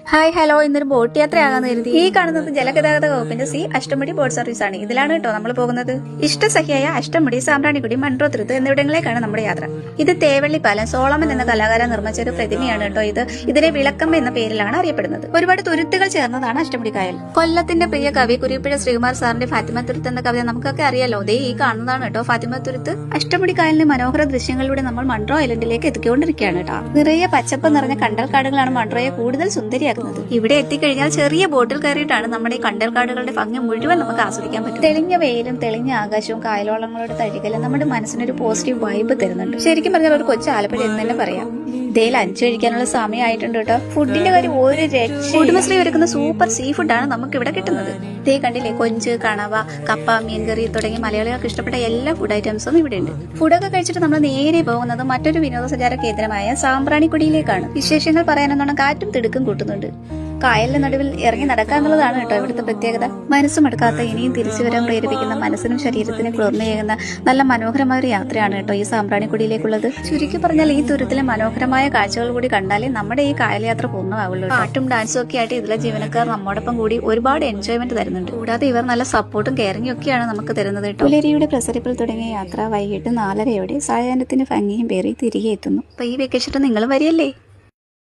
Hi hello, ഇന്നൊരു boat യാത്രയാകാൻ കരുതി. ഈ കാണുന്നത് ജലഗതാഗത വകുപ്പിന്റെ സി അഷ്ടമുടി ബോട്ട് സർവീസ് ആണ്. ഇതിലാണ് കേട്ടോ നമ്മൾ പോകുന്നത്. ഇഷ്ടസഖിയായ അഷ്ടമുടി, സാമ്പ്രാണിക്കുടി, മൺട്രോത്തുരുത്ത് എന്നിവിടങ്ങളിലേക്കാണ് നമ്മുടെ യാത്ര. ഇത് തേവള്ളി പാലം സോളമൻ എന്ന കലാകാരൻ നിർമ്മിച്ച ഒരു പ്രതിമയാണ് കേട്ടോ ഇത്. ഇതിനെ വിളക്കമ്പ എന്ന പേരിലാണ് അറിയപ്പെടുന്നത്. ഒരുപാട് തുരുത്തുകൾ ചേർന്നതാണ് അഷ്ടമുടി കായൽ. കൊല്ലത്തിന്റെ പ്രിയ കവി കുരിപ്പുഴ ശ്രീകുമാർ സാറിന്റെ ഫാത്തിമ തുരുത്ത് എന്ന കവിത നമുക്കൊക്കെ അറിയാലോ. ദേ ഈ കാണുന്നതാണ് കേട്ടോ ഫാത്തിമ തുരുത്ത്. അഷ്ടമുടി കായലിന്റെ മനോഹര ദൃശ്യങ്ങളിലൂടെ നമ്മൾ മൺട്രോ ഐലൻഡിലേക്ക് എത്തിക്കൊണ്ടിരിക്കുകയാണ് കേട്ടോ. നിറയെ പച്ചപ്പ് നിറഞ്ഞ കണ്ടൽക്കാടുകളാണ് മൺട്രോയെ കൂടുതൽ സുന്ദരിയാക്കുന്നത്. ഇവിടെ എത്തിക്കഴിഞ്ഞാൽ ചെറിയ ബോട്ടിൽ കയറിയിട്ടാണ് നമ്മുടെ ഈ കണ്ടൽക്കാടുകളുടെ ഭംഗി മുഴുവൻ നമുക്ക് ആസ്വദിക്കാൻ പറ്റും. തെളിഞ്ഞ വെയിലും തെളിഞ്ഞ ആകാശവും കായലോളങ്ങളുടെ തഴുകലും നമ്മുടെ മനസ്സിനൊരു പോസിറ്റീവ് വൈബ് തരുന്നുണ്ട്. ശരിക്കും പറഞ്ഞാൽ ഒരു കൊച്ചു ആലപ്പുഴ എന്ന് തന്നെ പറയാം. ഇതേ ലഞ്ച് കഴിക്കാനുള്ള സമയമായിട്ടുണ്ട് കേട്ടോ. ഫുഡിന്റെ കാര്യം ഒരു രക്ഷ. കുടുംബശ്രീ ഒരുക്കുന്ന സൂപ്പർ സീ ഫുഡാണ് നമുക്ക് ഇവിടെ കിട്ടുന്നത്. ഇതേ കണ്ടില്ലേ, കൊഞ്ച്, കണവ, കപ്പ, മീൻകറി തുടങ്ങി മലയാളികൾക്ക് ഇഷ്ടപ്പെട്ട എല്ലാ ഫുഡ് ഐറ്റംസും ഇവിടെ ഉണ്ട്. ഫുഡൊക്കെ കഴിച്ചിട്ട് നമ്മൾ നേരെ പോകുന്നത് മറ്റൊരു വിനോദസഞ്ചാര കേന്ദ്രമായ സാമ്പ്രാണിക്കുടിയിലേക്കാണ്. വിശേഷങ്ങൾ പറയാനെന്നോണം കാറ്റും തിടുക്കും കൂട്ടുന്നുണ്ട്. കായലിന്റെ നടുവിൽ ഇറങ്ങി നടക്കുക എന്നുള്ളതാണ് കേട്ടോ ഇവിടുത്തെ പ്രത്യേകത. മനസ്സും എടുക്കാത്ത ഇനിയും തിരിച്ചു വരാൻ പ്രേരിപ്പിക്കുന്ന, മനസ്സിനും ശരീരത്തിനും കുളിർമയേകുന്ന നല്ല മനോഹരമായ ഒരു യാത്രയാണ് കേട്ടോ ഈ സാമ്പ്രാണിക്കുടിയിലേക്കുള്ളത്. ചുരുക്കി പറഞ്ഞാൽ ഈ തുരുത്തിലെ മനോഹരമായ കാഴ്ചകൾ കൂടി കണ്ടാലേ നമ്മുടെ ഈ കായൽ യാത്ര പൂർണ്ണമാവുള്ളൂ. പാട്ടും ഡാൻസും ഒക്കെ ആയിട്ട് ഇതിലെ ജീവനക്കാർ നമ്മോടൊപ്പം കൂടി ഒരുപാട് എൻജോയ്മെന്റ് തരുന്നുണ്ട്. കൂടാതെ ഇവർ നല്ല സപ്പോർട്ടും കെയറിംഗും ഒക്കെയാണ് നമുക്ക് തരുന്നത് കേട്ടോ. പുലരിയുടെ പ്രസരിപ്പിൽ തുടങ്ങിയ യാത്ര വൈകിട്ട് 4:30 സായാഹ്നത്തിന് ഭംഗിയും പേറി തിരികെ എത്തുന്നു. അപ്പൊ ഈ വെക്കേഷൻ നിങ്ങൾ വരികയല്ലേ?